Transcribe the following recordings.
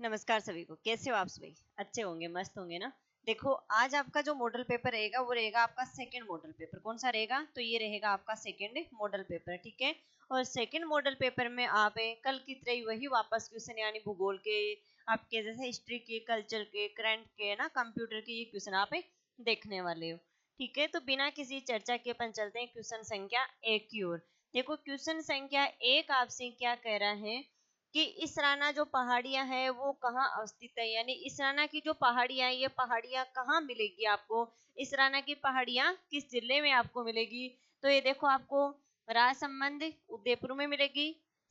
नमस्कार सभी को। कैसे हो आप सभी? अच्छे होंगे, मस्त होंगे ना। देखो, आज आपका जो मॉडल पेपर रहेगा वो रहेगा आपका सेकंड मॉडल पेपर। कौन सा रहेगा? तो ये रहेगा आपका सेकंड मॉडल पेपर, ठीक है। और सेकंड मॉडल पेपर में आप कल की तरह ही वही वापस क्वेश्चन यानी भूगोल के, आपके जैसे हिस्ट्री के, कल्चर के, करंट के ना, कंप्यूटर के ये क्वेश्चन आप देखने वाले हो, ठीक है। तो बिना किसी चर्चा के अपन चलते हैं क्वेश्चन संख्या 1 की ओर। देखो, क्वेश्चन संख्या 1 आपसे क्या कह रहा है कि इसराना जो पहाड़ियां हैं वो कहाँ अवस्थित है, यानी इसराना की जो पहाड़ियां हैं ये पहाड़ियां कहाँ मिलेगी आपको, इसराना की पहाड़ियां किस जिले में आपको मिलेगी। तो ये देखो, आपको राजसमंद उदयपुर में मिलेगी,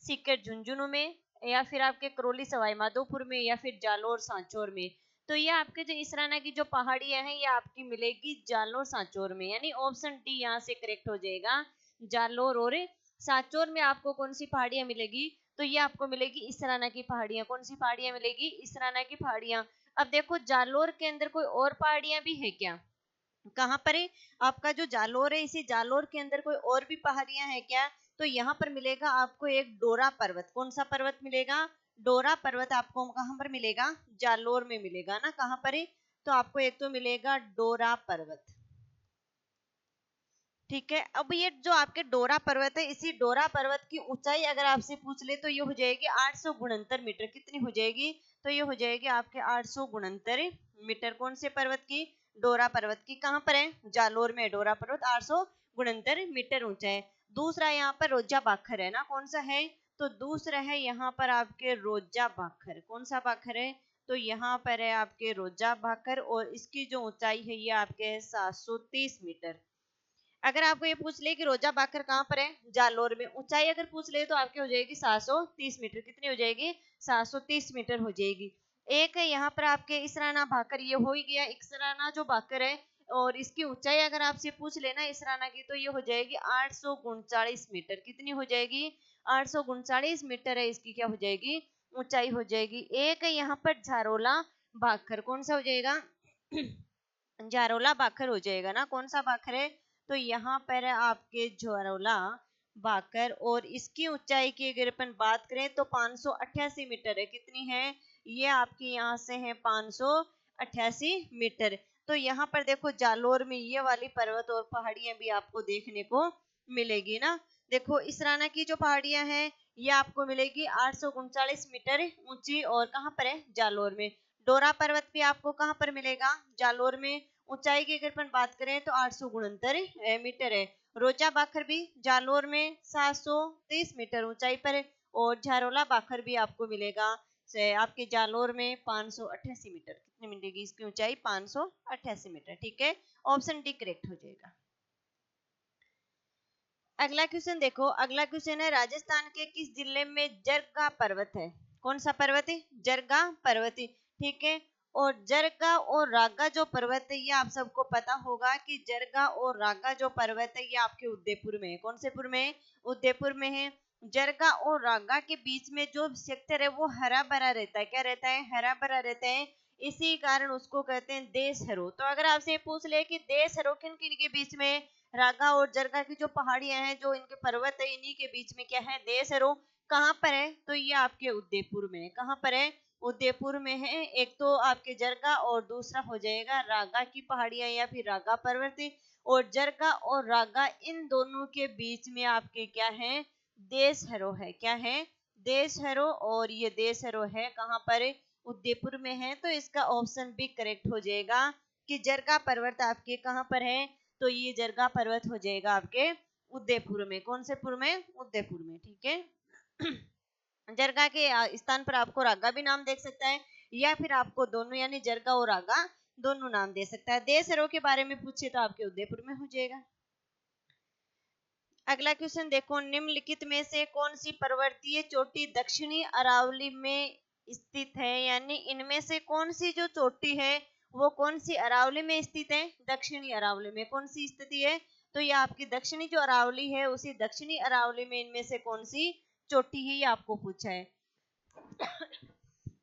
सीकर झुंझुनू में, या फिर आपके करौली सवाई माधोपुर में, या फिर जालोर सांचौर में। तो ये आपके जो इसराना की जो पहाड़ियां हैं ये आपकी मिलेगी जालोर सांचौर में, यानी ऑप्शन डी यहाँ से करेक्ट हो जाएगा। जालोर और सांचौर में आपको कौन सी पहाड़ियां मिलेगी? तो ये आपको मिलेगी इसराना की पहाड़ियां। कौन सी पहाड़ियां मिलेगी? इसराना की पहाड़ियां। अब देखो, जालोर के अंदर कोई और पहाड़ियां भी है क्या? कहाँ पर है? आपका जो जालोर है, इसी जालोर के अंदर कोई और भी पहाड़ियां है क्या? तो यहाँ पर मिलेगा आपको एक डोरा पर्वत। कौन सा पर्वत मिलेगा? डोरा पर्वत आपको कहाँ पर मिलेगा? जालोर में मिलेगा ना। कहाँ पर है? तो आपको एक तो मिलेगा डोरा पर्वत, ठीक है। अब ये जो आपके डोरा पर्वत है, इसी डोरा पर्वत की ऊंचाई अगर आपसे पूछ ले तो ये हो जाएगी 869 मीटर। कितनी हो जाएगी? तो ये हो जाएगी आपके 869 मीटर। कौन से पर्वत की? डोरा पर्वत की। कहाँ पर है? जालोर में डोरा पर्वत 869 मीटर ऊंचा है। दूसरा यहाँ पर रोजा बाखर है ना। कौन सा है? तो दूसरा है यहाँ पर आपके रोजा बाखर। कौन सा बाखर है? तो यहाँ पर है आपके रोजा बाखर, और इसकी जो ऊंचाई है ये आपके है 730 मीटर। अगर आपको ये पूछ ले कि रोजा बाकर कहाँ पर है? जालोर में। ऊंचाई अगर पूछ ले तो आपकी हो जाएगी 730 मीटर। कितनी हो जाएगी? 730 मीटर हो जाएगी। एक है यहाँ पर आपके इसराना भाकर, ये हो ही गया इसराना जो भाकर है। और इसकी ऊंचाई अगर आपसे पूछ लेना इसराना की तो ये हो जाएगी 839 मीटर। कितनी हो जाएगी? 839 मीटर है इसकी क्या हो जाएगी? ऊंचाई हो जाएगी। एक है यहाँ पर झारोला भाकर। कौन सा हो जाएगा? जारोला बाकर हो जाएगा ना। कौन सा बाकर है? तो यहाँ पर है आपके जारोला बाकर, और इसकी ऊंचाई की अगर अपन बात करें तो 588 मीटर है। कितनी है? ये आपकी यहाँ से है 588 मीटर। तो यहाँ पर देखो, जालोर में ये वाली पर्वत और पहाड़ियां भी आपको देखने को मिलेगी ना। देखो, इसराना की जो पहाड़ियां हैं ये आपको मिलेगी 839 मीटर ऊंची, और कहाँ पर है? जालोर में। डोरा पर्वत भी आपको कहाँ पर मिलेगा? जालोर में। ऊंचाई की अगर अपन बात करें तो 869 मीटर है। रोजा बाखर भी जालोर में 730 मीटर ऊंचाई पर है, और झारोला बाखर भी आपको मिलेगा से आपके जालोर में 588 मीटर। कितनी मिलेगी इसकी ऊंचाई? 588 मीटर, ठीक है। ऑप्शन डी करेक्ट हो जाएगा। अगला क्वेश्चन देखो, अगला क्वेश्चन है राजस्थान के किस जिले में जरगा पर्वत है? कौन सा पर्वत है? जरगा पर्वत है, ठीक है। और जरगा और रागा जो पर्वत है ये आप सबको पता होगा कि जरगा और रागा जो पर्वत है ये आपके उदयपुर में है। कौन से पुर में? उदयपुर में है। जरगा और रागा के बीच में जो सेक्टर है वो हरा भरा रहता है। क्या रहता है? हरा भरा रहता है। इसी कारण उसको कहते हैं देश हरो। तो अगर आपसे पूछ ले कि देश हरो किन किन के बीच में? रागा और जरगा की जो पहाड़ियां हैं, जो इनके पर्वत है, इन्हीं के बीच में क्या है? देश है। कहाँ पर है? तो ये आपके उदयपुर में है। कहाँ पर है? उदयपुर में है। एक तो आपके जरगा और दूसरा हो जाएगा रागा की पहाड़ियां या फिर रागा पर्वत। और जरगा और रागा इन दोनों के बीच में आपके क्या है? देश हरो है। क्या है? देश हरो। और ये देश हरो है कहाँ पर? उदयपुर में है। तो इसका ऑप्शन भी करेक्ट हो जाएगा कि जरगा पर्वत आपके कहाँ पर है? तो ये जरगा पर्वत हो जाएगा आपके उदयपुर में। कौन से पुर में? उदयपुर में, ठीक है। जरगा के स्थान पर आपको रागा भी नाम देख सकता है, या फिर आपको दोनों यानी जरगा और रागा दोनों नाम दे सकता है। देशहरों के बारे में पूछे तो आपके उदयपुर में हो जाएगा। अगला क्वेश्चन देखो, निम्नलिखित में से कौन सी पर्वतीय चोटी दक्षिणी अरावली में स्थित है, यानी इनमें से कौन सी जो चोटी है वो कौन सी अरावली में स्थित है? दक्षिणी अरावली में। कौन सी स्थिति है? तो ये आपकी दक्षिणी जो अरावली है उसी दक्षिणी अरावली में इनमें से कौन सी चोटी है ये आपको पूछा है।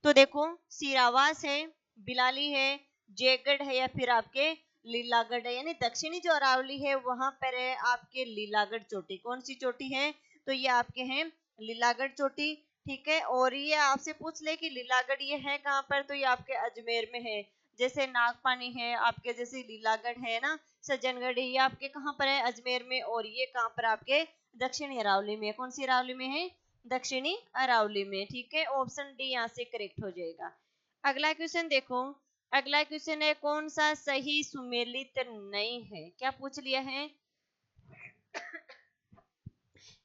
तो देखो, सिरावास है, बिलाली है, जयगढ़ है, या फिर आपके लीलागढ़ है। यानी दक्षिणी जो अरावली है वहां पर है आपके लीलागढ़ चोटी। कौन सी चोटी है? तो ये आपके हैं लीलागढ़ चोटी, ठीक है। और ये आपसे पूछ ले कि लीलागढ़ ये है कहाँ पर, तो ये आपके अजमेर में है। जैसे नागपानी है आपके, जैसे लीलागढ़ है ना, सज्जनगढ़, ये आपके कहाँ पर है, अजमेर में। और ये कहाँ पर आपके दक्षिणी अरावली में। कौन सी अरावली में है, दक्षिणी अरावली में। ठीक है, ऑप्शन डी यहाँ से करेक्ट हो जाएगा। अगला क्वेश्चन देखो, अगला क्वेश्चन है कौन सा सही सुमेलित नहीं है। क्या पूछ लिया है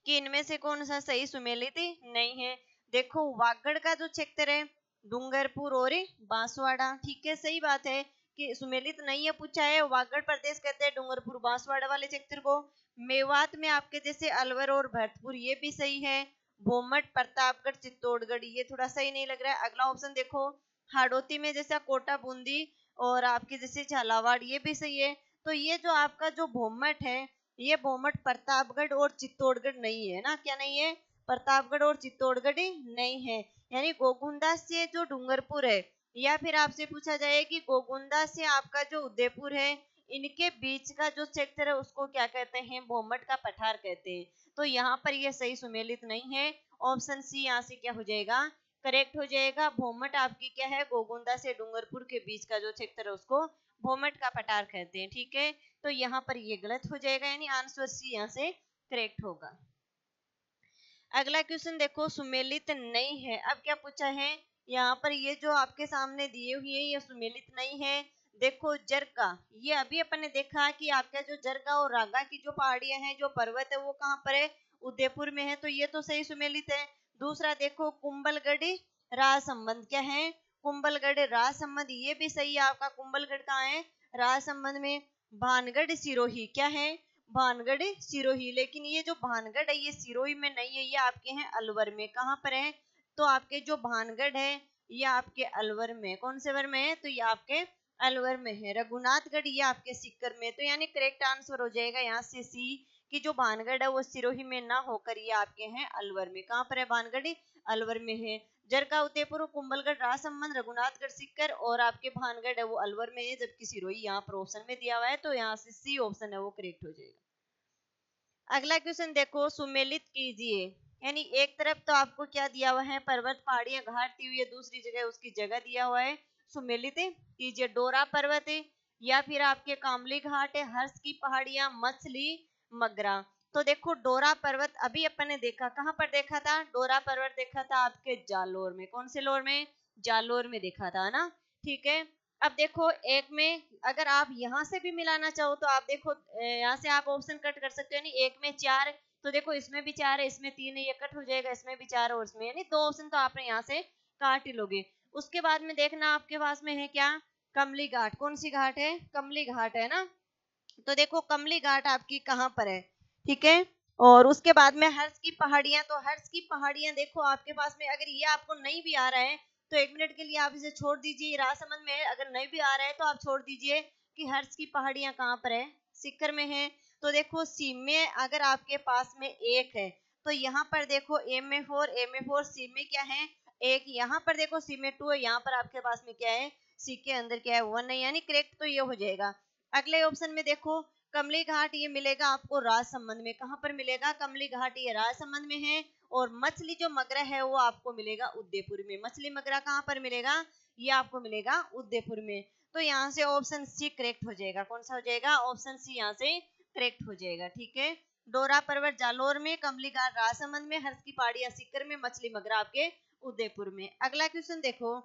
कि इनमें से कौन सा सही सुमेलित नहीं है। देखो वागड़ का जो क्षेत्र है, डूंगरपुर और बांसवाड़ा, ठीक है, सही बात है कि सुमेलित नहीं है, पूछा है। वागड़ प्रदेश कहते हैं डूंगरपुर बांसवाड़ा वाले क्षेत्र को। मेवात में आपके जैसे अलवर और भरतपुर, ये भी सही है। भोमट, प्रतापगढ़, चित्तौड़गढ़, ये थोड़ा सही नहीं लग रहा है। अगला ऑप्शन देखो, हाड़ौती में जैसा कोटा, बूंदी और आपके जैसे झालावाड़, ये भी सही है। तो ये जो आपका जो भोमट है, ये भोमट प्रतापगढ़ और चित्तौड़गढ़ नहीं है ना, क्या नहीं है, प्रतापगढ़ और चित्तौड़गढ़ नहीं है। यानी गोगुंदा से जो डूंगरपुर है, या फिर आपसे पूछा जाए कि गोगुंदा से आपका जो उदयपुर है, इनके बीच का जो क्षेत्र है उसको क्या कहते हैं, भोमट का पठार कहते हैं। तो यहाँ पर ये सही सुमेलित नहीं है। ऑप्शन सी यहाँ से क्या हो जाएगा, करेक्ट हो जाएगा। भोमट आपकी क्या है, गोगुंदा से डूंगरपुर के बीच का जो क्षेत्र है उसको भोमट का पठार कहते हैं। ठीक है, तो यहाँ पर ये गलत हो जाएगा, यानी आंसर सी यहाँ से करेक्ट होगा। अगला क्वेश्चन देखो, सुमेलित नहीं है। अब क्या पूछा है यहाँ पर, ये जो आपके सामने दिए हुए ये सुमेलित नहीं है। देखो जरका, ये अभी अपन ने देखा कि आपका जो जरका और रागा की जो पहाड़ियां हैं, जो पर्वत है, वो कहाँ पर है, उदयपुर में है। तो ये तो सही सुमेलित है। दूसरा देखो कुंभलगढ़ राजसमंद, क्या है, कुंभलगढ़ राजसमंद, ये भी सही है आपका। कुंभलगढ़ कहाँ है, राजसमंद में। भानगढ़ सिरोही, क्या है, भानगढ़ सिरोही। लेकिन ये जो भानगढ़ है ये सिरोही में नहीं है, ये आपके हैं अलवर में। कहाँ पर है, तो आपके जो भानगढ़ है ये आपके अलवर में। कौन से वर में है, तो ये आपके अलवर में है। रघुनाथगढ़ ये आपके सीकर में। तो यानी करेक्ट आंसर हो जाएगा यहाँ से सी, कि जो भानगढ़ है वो सिरोही में ना होकर ये आपके हैं अलवर में। कहाँ पर है भानगढ़, अलवर में है। जरका, उदयपुर, कुंभलगढ़ राजसमंद, रघुनाथगढ़ सीकर और आपके भानगढ़ है वो अलवर में है, जबकि सिरोही यहाँ पर ऑप्शन में दिया हुआ है। तो यहाँ से सी ऑप्शन है वो करेक्ट हो जाएगा। अगला क्वेश्चन देखो, सुमेलित कीजिए। यानी एक तरफ तो आपको क्या दिया हुआ है, पर्वत, पहाड़ियां, घाट दी हुई है, दूसरी जगह उसकी जगह दिया हुआ है। सुमेलित कीजिए, डोरा पर्वत है, या फिर आपके कामली घाट है, हर्ष की पहाड़ियां, मछली, मगरा। तो देखो डोरा पर्वत अभी अपन ने देखा, कहाँ पर देखा था, डोरा पर्वत देखा था आपके जालोर में। कौन से लोर में, जालोर में देखा था ना। ठीक है, अब देखो एक में अगर आप यहाँ से भी मिलाना चाहो तो आप देखो यहाँ से आप ऑप्शन कट कर सकते हो। यानी एक में 4, तो देखो इसमें भी 4 है, इसमें 3 है, ये कट हो जाएगा, इसमें भी 4 और इसमें, यानी 2 ऑप्शन तो आपने यहाँ से काट ही लोगे। उसके बाद में देखना आपके पास में है क्या, कमली घाट। कौन सी घाट है, कमली घाट है ना। तो देखो कमली घाट आपकी कहाँ पर है, ठीक है। और उसके बाद में हर्ष की पहाड़ियां, तो हर्ष की पहाड़ियां देखो आपके पास में, अगर ये आपको नहीं भी आ रहा है तो 1 मिनट के लिए आप इसे छोड़ दीजिए, राजसमंद में है। अगर नहीं भी आ रहा है तो आप छोड़ दीजिए कि हर्ष की पहाड़ियां कहाँ पर है, सीकर में है। तो देखो सी में अगर आपके पास में 1 है, तो यहाँ पर देखो ए में 4, ए में 4, सी में क्या है 1, यहाँ पर देखो सी में 2 है, यहाँ पर आपके पास में क्या है, सी के अंदर क्या है 1 है, यानी करेक्ट तो ये हो जाएगा। अगले ऑप्शन में देखो कमली घाट, ये मिलेगा आपको राजसमंद में। कहाँ पर मिलेगा, कमली घाट ये राजसमंद में है। और मछली जो मगरा है वो आपको मिलेगा उदयपुर में। मछली मगरा कहाँ पर मिलेगा, ये आपको मिलेगा उदयपुर में। तो यहाँ से ऑप्शन सी करेक्ट हो जाएगा। कौन सा हो जाएगा, ऑप्शन सी यहाँ से करेक्ट हो जाएगा। ठीक है, डोरा पर्वत जालोर में, कमली घाट राजसमंद में, हर्ष की पहाड़ियां सीकर में, मछली मगरा आपके उदयपुर में। अगला क्वेश्चन देखो,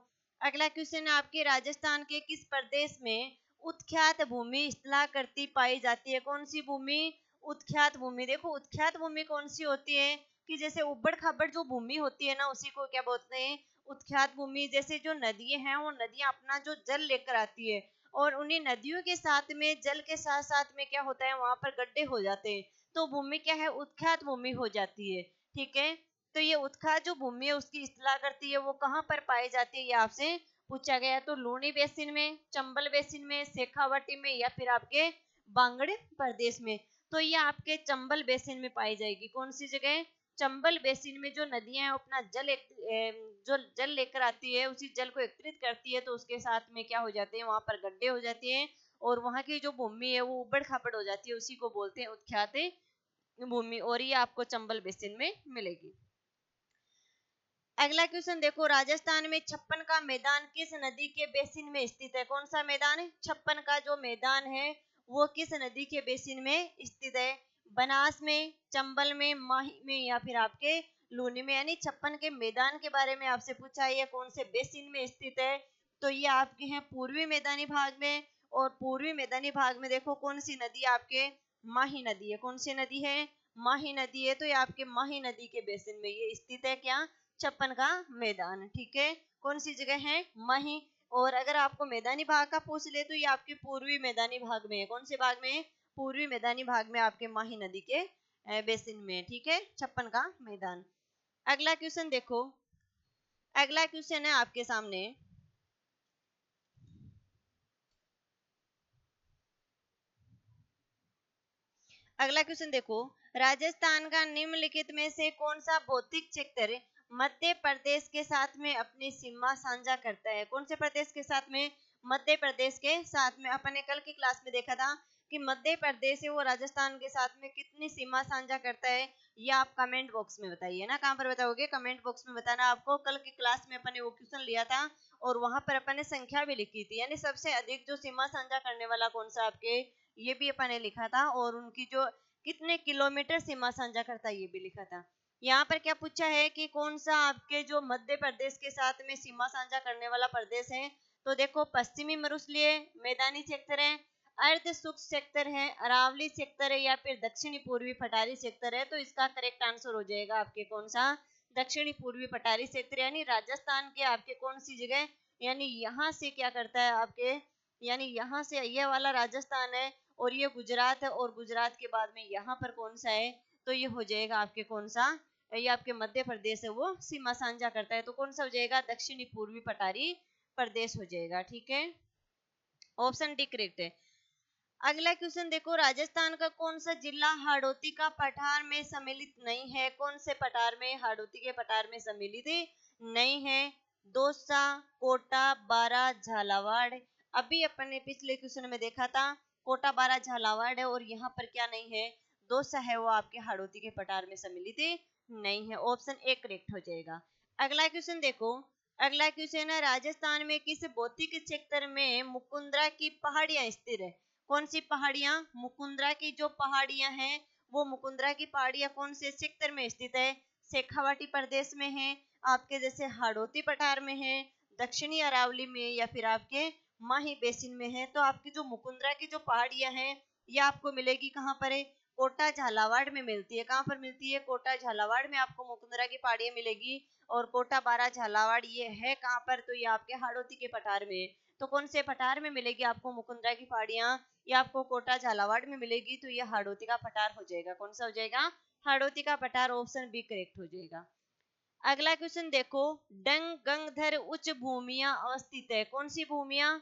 अगला क्वेश्चन आपके राजस्थान के किस प्रदेश में उत्ख्यात भूमि स्थलाकृति पाई जाती है। कौन सी भूमि, उत्ख्यात भूमि। देखो उत्ख्यात भूमि कौन सी होती है, कि जैसे उबड़ खाबड़ जो भूमि होती है ना उसी को क्या बोलते हैं, उत्ख्यात भूमि। जैसे जो नदियां हैं वो नदियां अपना जो जल लेकर आती है, और उन्हीं नदियों के साथ में जल के साथ साथ में क्या होता है, वहां पर गड्ढे हो जाते हैं, तो भूमि क्या है, उत्ख्यात भूमि हो जाती है। ठीक है, तो ये उत्ख्यात जो भूमि है उसकी स्थलाकृति है वो कहाँ पर पाई जाती है, ये आपसे पूछा गया। तो लूनी बेसिन में, चंबल बेसिन में, शेखावाटी में, या फिर आपके बांगड़ प्रदेश में। तो ये आपके चंबल बेसिन में पाई जाएगी। कौन सी जगह, चंबल बेसिन में। जो नदियां हैं अपना जल जो जल लेकर आती है उसी जल को एकत्रित करती है, तो उसके साथ में क्या हो जाते हैं, वहां पर गड्ढे हो जाते हैं, और वहां की जो भूमि है वो उबड़ खाबड़ हो जाती है, उसी को बोलते हैं उत्ख्यात भूमि। और ये आपको चंबल बेसिन में मिलेगी। अगला क्वेश्चन देखो, राजस्थान में छप्पन का मैदान किस नदी के बेसिन में स्थित है? कौन सा मैदान है? छप्पन का जो मैदान है वो किस नदी के बेसिन में स्थित है? बनास में, चंबल में, माही में, या फिर आपके लूनी में? यानी छप्पन के मैदान के बारे में आपसे पूछा है, कौन से बेसिन में स्थित है? तो ये आपके हैं पूर्वी मैदानी भाग में। और पूर्वी मैदानी भाग में देखो कौन सी नदी आपके, माही नदी है। कौन सी नदी है? माही नदी है। तो ये आपके माही नदी के बेसिन में ये स्थित है, क्या? छप्पन का मैदान। ठीक है, कौन सी जगह है? माही। और अगर आपको मैदानी भाग का पूछ ले तो ये आपके पूर्वी मैदानी भाग में है। कौन से भाग में? पूर्वी मैदानी भाग में आपके माही नदी के बेसिन में। ठीक है, छप्पन का मैदान। अगला क्वेश्चन देखो, अगला क्वेश्चन है आपके सामने, अगला क्वेश्चन देखो, राजस्थान का निम्नलिखित में से कौन सा भौतिक क्षेत्र मध्य प्रदेश के साथ में अपनी सीमा साझा करता है? कौन से प्रदेश के साथ में? मध्य प्रदेश के साथ में। अपन ने कल की क्लास में देखा था कि मध्य प्रदेश है वो राजस्थान के साथ में कितनी सीमा साझा करता है, ये आप कमेंट बॉक्स में बताइए ना। कहाँ पर बताओगे? कमेंट बॉक्स में बताना। आपको कल की क्लास में अपन ने वो क्वेश्चन लिया था और वहां पर अपन ने संख्या भी लिखी थी, यानी सबसे अधिक जो सीमा साझा करने वाला कौन सा आपके, ये भी अपन ने लिखा था। और उनकी जो कितने किलोमीटर सीमा साझा करता है ये भी लिखा था। यहाँ पर क्या पूछा है कि कौन सा आपके जो मध्य प्रदेश के साथ में सीमा साझा करने वाला प्रदेश है? तो देखो, पश्चिमी मरुस्थलीय मैदानी क्षेत्र है, अर्ध शुष्क क्षेत्र है, अरावली क्षेत्र है, या फिर दक्षिणी पूर्वी पठारी क्षेत्र है? तो इसका करेक्ट आंसर हो जाएगा आपके कौन सा? दक्षिणी पूर्वी पठारी क्षेत्र। यानी राजस्थान के आपके कौन सी जगह, यानी यहाँ से क्या करता है आपके, यानी यहाँ से यह वाला राजस्थान है और ये गुजरात है, और गुजरात के बाद में यहाँ पर कौन सा है? तो ये हो जाएगा आपके कौन सा, ये आपके मध्य प्रदेश है वो सीमा साझा करता है। तो कौन सा हो जाएगा? दक्षिणी पूर्वी पठारी प्रदेश हो जाएगा। ठीक है, ऑप्शन डी करेक्ट है। अगला क्वेश्चन देखो, राजस्थान का कौन सा जिला हाड़ौती का पठार में सम्मिलित नहीं है? कौन से पठार में? हाड़ौती के पठार में सम्मिलित नहीं है। दौसा, कोटा, बारा, झालावाड़। अभी अपन ने पिछले क्वेश्चन में देखा था कोटा, बारा, झालावाड़ है, और यहाँ पर क्या नहीं है? दौसा है वो आपके हाड़ौती के पठार में सम्मिलित नहीं है। ऑप्शन ए करेक्ट हो जाएगा। अगला क्वेश्चन देखो, अगला क्वेश्चन है, राजस्थान में किस भौतिक क्षेत्र में मुकुंदरा की पहाड़ियां स्थित है? कौन सी पहाड़ियां? मुकुंदरा की जो पहाड़ियां हैं वो मुकुंदरा की पहाड़ियां कौन से क्षेत्र में स्थित है? शेखावाटी प्रदेश में है, आपके जैसे हाड़ौती पठार में है, दक्षिणी अरावली में, या फिर आपके माही बेसिन में है? तो आपकी जो मुकुंदरा की जो पहाड़ियां हैं ये आपको मिलेगी कहाँ पर है? कोटा झालावाड़ में मिलती है। कहाँ पर मिलती है? कोटा झालावाड़ में आपको मुकुंदरा की पहाड़ियां मिलेगी। और कोटा, बारा, झालावाड़ ये है कहाँ पर? तो ये आपके हाड़ौती के पठार में है। तो कौन से पठार में मिलेगी आपको मुकुंदरा की पहाड़ियां? ये आपको कोटा झालावाड़ में मिलेगी। तो ये हाड़ौती का पठार हो जाएगा। कौन सा हो जाएगा? हाड़ौती का पठार। ऑप्शन बी करेक्ट हो जाएगा। अगला क्वेश्चन देखो, डंग गंगधर उच्च भूमियां अवस्थित है। कौन सी भूमियां?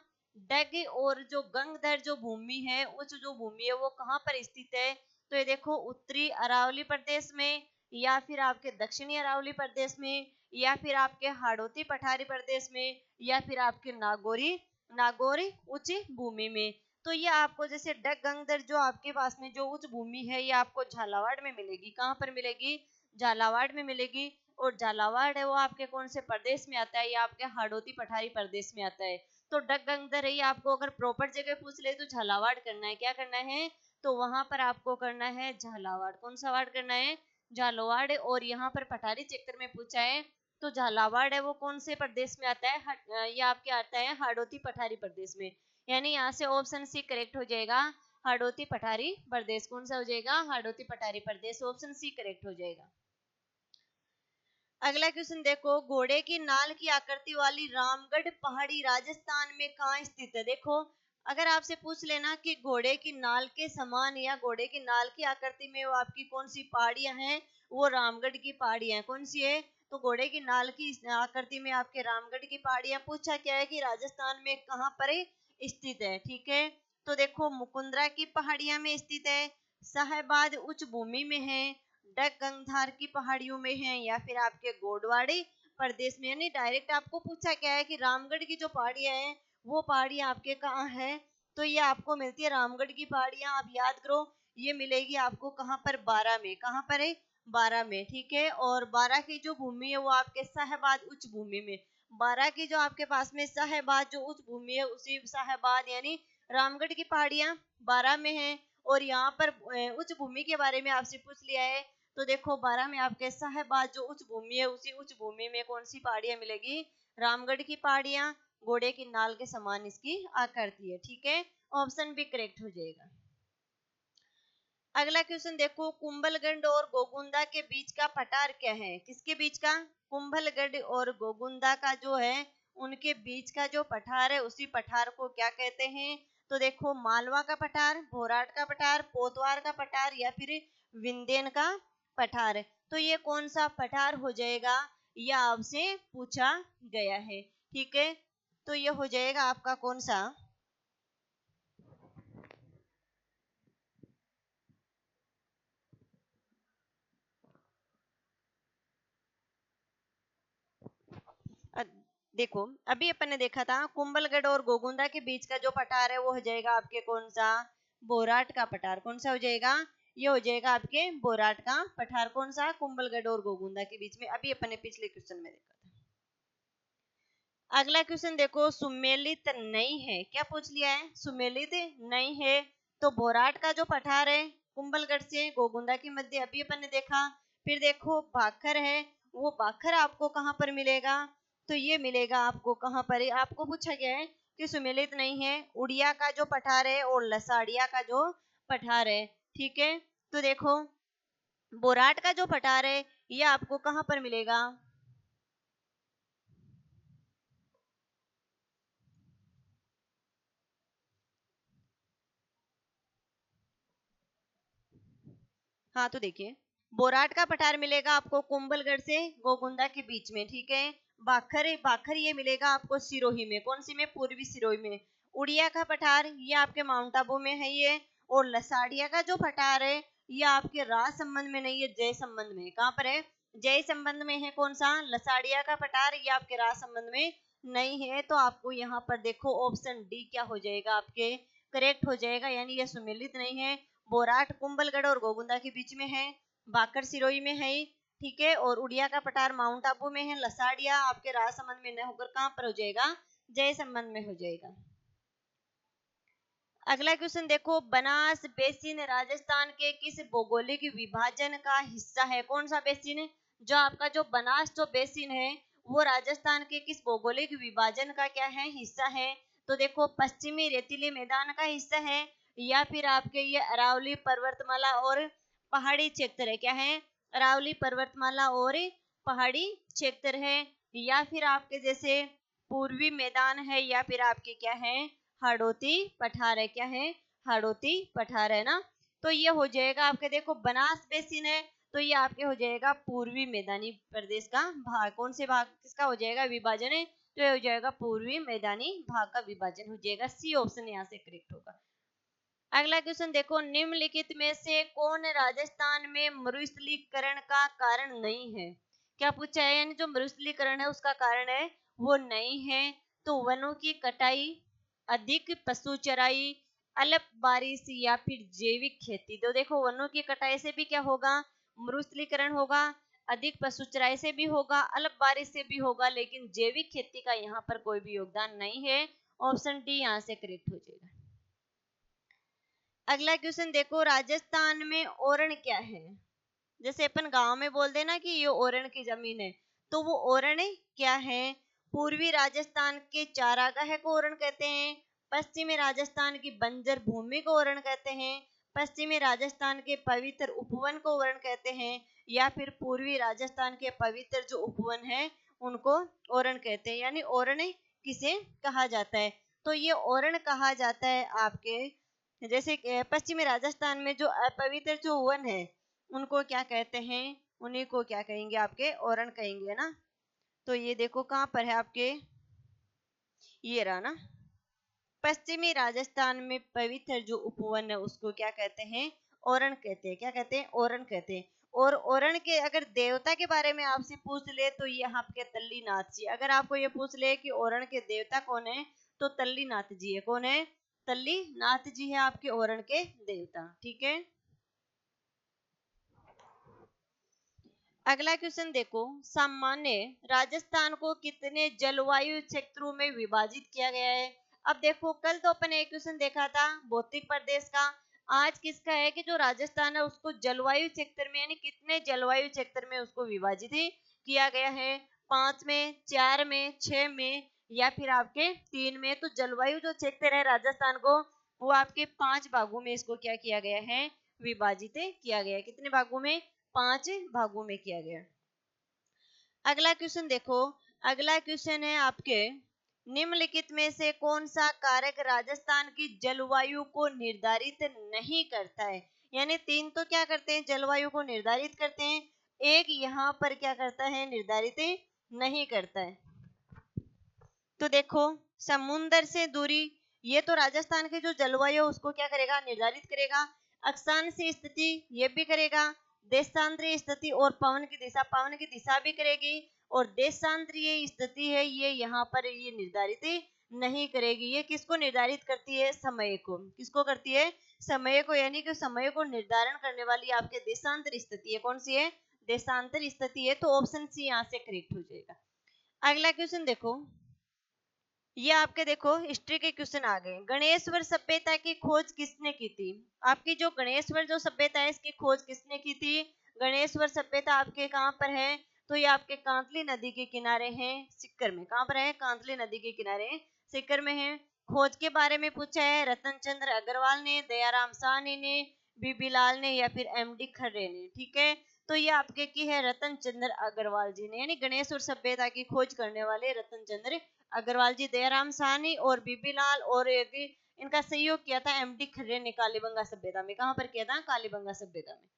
डग और जो गंगधर जो भूमि है, उच्च जो भूमि है वो कहाँ पर स्थित है? तो ये देखो, उत्तरी अरावली प्रदेश में, या फिर आपके दक्षिणी अरावली प्रदेश में, या फिर आपके हाड़ौती पठारी प्रदेश में, या फिर आपके नागौरी, नागौरी उच्च भूमि में। तो ये आपको जैसे डग गंगधर जो आपके पास में जो उच्च भूमि है ये आपको झालावाड़ में मिलेगी। कहाँ पर मिलेगी? झालावाड़ में मिलेगी। और झालावाड़ है वो आपके कौन से प्रदेश में आता है? ये आपके हाड़ौती पठारी प्रदेश में आता है। तो डकगंगधर है ये आपको अगर प्रॉपर जगह पूछ ले तो झालावाड़ करना है। क्या करना है? तो वहां पर आपको करना है झालावाड़। कौन सा वार्ड करना है? झालावाड़। और यहाँ पर पठारी क्षेत्र में पूछा है तो झालावाड़ है वो कौन से प्रदेश में आता है? ये आपके आता है हाड़ौती पठारी प्रदेश में। यानी यहाँ से ऑप्शन सी करेक्ट हो जाएगा, हाड़ौती पठारी प्रदेश। कौन सा हो जाएगा? हाड़ौती पठारी प्रदेश। ऑप्शन सी करेक्ट हो जाएगा। अगला क्वेश्चन देखो, घोड़े की नाल की आकृति वाली रामगढ़ पहाड़ी राजस्थान में कहाँ स्थित है? देखो, अगर आपसे पूछ लेना कि घोड़े की नाल के समान या घोड़े की नाल की आकृति में वो आपकी कौन सी पहाड़ियां हैं? वो रामगढ़ की पहाड़ियां कौन सी है? तो घोड़े की नाल की आकृति में आपके रामगढ़ की पहाड़ियां। पूछा क्या है कि राजस्थान में कहाँ पर स्थित है। ठीक है, तो देखो, मुकुंदरा की पहाड़ियां में स्थित है, साहेबाद उच्च भूमि में है, डक गंगधार की पहाड़ियों में है, या फिर आपके गोडवाड़ी प्रदेश में। यानी डायरेक्ट आपको पूछा क्या है कि रामगढ़ की जो पहाड़ियां हैं वो पहाड़ियां आपके कहाँ है? तो ये आपको मिलती है रामगढ़ की पहाड़ियां। आप याद करो, ये मिलेगी आपको कहाँ पर? बारा में। कहाँ पर है? 12 में, ठीक है। और 12 की जो भूमि है वो आपके साहेबाद उच्च भूमि में, 12 की जो आपके पास में साहेबाद जो उच्च भूमि है उसी साहेबाद यानी रामगढ़ की पहाड़ियां 12 में है। और यहाँ पर उच्च भूमि के बारे में आपसे पूछ लिया है, तो देखो 12 में आपके साहेबाद जो उच्च भूमि है उसी उच्च भूमि में कौन सी पहाड़ियां मिलेगी, रामगढ़ की पहाड़ियां, घोड़े की नाल के समान इसकी आकृति है, ठीक है। ऑप्शन भी करेक्ट हो जाएगा। अगला क्वेश्चन देखो, कुंभलगढ़ और गोगुंदा के बीच का पठार क्या है, किसके बीच का, कुंभलगढ़ और गोगुंदा का जो है उनके बीच का जो पठार है उसी पठार को क्या कहते हैं, तो देखो मालवा का पठार, भोराट का पठार, पोतवार का पठार या फिर विंध्यन का पठार। तो ये कौन सा पठार हो जाएगा, यह आपसे पूछा गया है, ठीक है। तो ये हो जाएगा आपका कौन सा, अ, देखो अभी अपन ने देखा था कुंभलगढ़ और गोगुंदा के बीच का जो पठार है वो हो जाएगा आपके कौन सा, बोराट का पठार। कौन सा हो जाएगा, ये हो जाएगा आपके बोराट का पठार। कौन सा, कुंभलगढ़ और गोगुंदा के बीच में, अभी अपन ने पिछले क्वेश्चन में देखा था। अगला क्वेश्चन देखो, सुमेलित नहीं है, क्या पूछ लिया है, सुमेलित नहीं है। तो बोराट का जो पठार है कुंभलगढ़ से गोगुंदा के मध्य, अभी अपन ने देखा। फिर देखो भाखर है, वो भाखर आपको कहाँ पर मिलेगा, तो ये मिलेगा आपको कहाँ पर है, आपको पूछा गया है कि सुमेलित नहीं है, उड़िया का जो पठार है और लसाड़िया का जो पठार है, ठीक है। तो देखो बोराट का जो पठार है ये आपको कहाँ पर मिलेगा, हाँ तो देखिए बोराट का पठार मिलेगा आपको कुंभलगढ़ से गोगुंदा के बीच में, ठीक है। भाखर भाखर ये मिलेगा आपको सिरोही में, कौन सी में, पूर्वी सिरोही में। उड़िया का पठार ये आपके माउंट आबू में है ये। और लसाड़िया का जो पठार है ये आपके राज संबंध में नहीं है, जय संबंध में है। कहाँ पर है, जय संबंध में है। कौन सा, लसाड़िया का पठार, ये आपके राज संबंध में नहीं है। तो आपको यहाँ पर देखो ऑप्शन डी क्या हो जाएगा, आपके करेक्ट हो जाएगा, यानी यह सुमेलित नहीं है। बोराट कुंभलगढ़ और गोगुंदा के बीच में है, बाकर सिरोही में है, ठीक है। और उड़िया का पठार माउंट आबू में है, लसाड़िया आपके राजसमंद में न होकर कहां पर हो जाएगा, जय संबंध में हो जाएगा। अगला क्वेश्चन देखो, बनास बेसिन राजस्थान के किस भौगोलिक विभाजन का हिस्सा है, कौन सा बेसिन, जो आपका जो बनास जो बेसिन है वो राजस्थान के किस भौगोलिक विभाजन का क्या है, हिस्सा है। तो देखो पश्चिमी रेतीले मैदान का हिस्सा है, या फिर आपके ये अरावली पर्वतमाला और पहाड़ी क्षेत्र है, क्या है, अरावली पर्वतमाला और पहाड़ी क्षेत्र है। या फिर आपके जैसे पूर्वी मैदान है, या फिर आपके क्या है, हाड़ौती पठार है, क्या है, हाड़ौती पठार है ना। तो ये हो जाएगा आपके, देखो बनास बेसिन है तो ये आपके हो जाएगा पूर्वी मैदानी प्रदेश का भाग, कौन से भाग किसका हो जाएगा विभाजन है, तो ये हो जाएगा पूर्वी मैदानी भाग का विभाजन हो जाएगा, सी ऑप्शन यहाँ से करेक्ट होगा। अगला क्वेश्चन देखो, निम्नलिखित में से कौन राजस्थान में मरुस्थलीकरण का कारण नहीं है, क्या पूछा है, यानी जो मरुस्थलीकरण है उसका कारण है वो नहीं है। तो वनों की कटाई, अधिक पशु चराई, अल्प बारिश या फिर जैविक खेती। तो देखो वनों की कटाई से भी क्या होगा, मरुस्थलीकरण होगा, अधिक पशु चराई से भी होगा, अल्प बारिश से भी होगा, लेकिन जैविक खेती का यहाँ पर कोई भी योगदान नहीं है। ऑप्शन डी यहाँ से करेक्ट हो जाएगा। अगला क्वेश्चन देखो, राजस्थान में ओरण क्या है, जैसे अपन गांव में बोल देना कि ये ओरण की जमीन है, तो वो ओरण क्या है। पूर्वी राजस्थान के चारागाह को ओरण कहते हैं, पश्चिमी राजस्थान की बंजर भूमि को ओरण कहते हैं, पश्चिमी राजस्थान के पवित्र उपवन को ओरण कहते हैं, या फिर पूर्वी राजस्थान के पवित्र जो उपवन है उनको ओरण कहते हैं, यानी ओरण किसे कहा जाता है। तो ये ओरण कहा जाता है आपके, जैसे पश्चिमी राजस्थान में जो अपवित्र जो वन है उनको क्या कहते हैं, उन्हीं को क्या कहेंगे, आपके ओरण कहेंगे ना। तो ये देखो कहाँ पर है आपके, ये रहा ना, पश्चिमी राजस्थान में पवित्र जो उपवन है उसको क्या कहते हैं, ओरण कहते हैं, क्या कहते हैं, ओरण कहते हैं। और ओरण के अगर देवता के बारे में आपसे पूछ ले तो ये आपके तल्ली नाथ जी, अगर आपको ये पूछ ले कि ओरण के देवता कौन है तो तल्ली नाथ जी है, कौन है, तल्ली नाथ जी है आपके ओरण के देवता, ठीक है। अगला क्वेश्चन देखो, सामान्य राजस्थान को कितने जलवायु क्षेत्रों में विभाजित किया गया है। अब देखो, कल तो अपन एक क्वेश्चन देखा था भौतिक प्रदेश का, आज किसका है कि जो राजस्थान है उसको जलवायु क्षेत्र में यानी कितने जलवायु क्षेत्र में उसको विभाजित किया गया है, 5 में, 4 में, 6 में या फिर आपके 3 में। तो जलवायु जो क्षेत्र है राजस्थान को वो आपके 5 भागों में इसको क्या किया गया है, विभाजित किया गया है। कितने भागों में, 5 भागों में किया गया। अगला क्वेश्चन देखो, अगला क्वेश्चन है आपके, निम्नलिखित में से कौन सा कारक राजस्थान की जलवायु को निर्धारित नहीं करता है। यानी 3 तो क्या करते हैं, जलवायु को निर्धारित करते हैं, एक यहाँ पर क्या करता है, निर्धारित नहीं करता है। तो देखो, समुद्र से दूरी, ये तो राजस्थान की जो जलवायु उसको क्या करेगा, निर्धारित करेगा। अक्षांशीय स्थिति ये भी करेगा, देशांतरीय स्थिति और पवन की दिशा भी करेगी, और देशांतरीय स्थिति है ये यहाँ पर ये निर्धारित नहीं करेगी। ये किसको निर्धारित करती है, समय को। किसको करती है, समय को, यानी कि समय को निर्धारण करने वाली आपके देशांतर स्थिति है। कौन सी है, देशांतर स्थिति है। तो ऑप्शन सी यहाँ से करेक्ट हो जाएगा। अगला क्वेश्चन देखो, ये आपके देखो हिस्ट्री के क्वेश्चन आ गए। गणेश्वर सभ्यता की खोज किसने की थी। आपकी जो गणेश्वर जो सभ्यता है इसकी खोज किसने की थी। गणेश्वर सभ्यता आपके कहाँ पर है, तो ये आपके कांतली नदी के किनारे है, सिक्कर में। कहाँ पर है, कांतली नदी के किनारे सिक्कर में है। खोज के बारे में पूछा है रतन चंद्र अग्रवाल ने, दयाराम साहनी ने, बीबी लाल ने या फिर एमडी खर्रे ने। ठीक है, तो ये आपके की है रतन चंद्र अग्रवाल जी ने, यानी गणेश्वर सभ्यता की खोज करने वाले रतन चंद्र अग्रवाल जी। दयाराम साहनी और बीबी लाल और इनका सहयोग किया था एमडी खर्रे ने कालीबंगा सभ्यता में। कहां पर किया था, कालीबंगा सभ्यता में।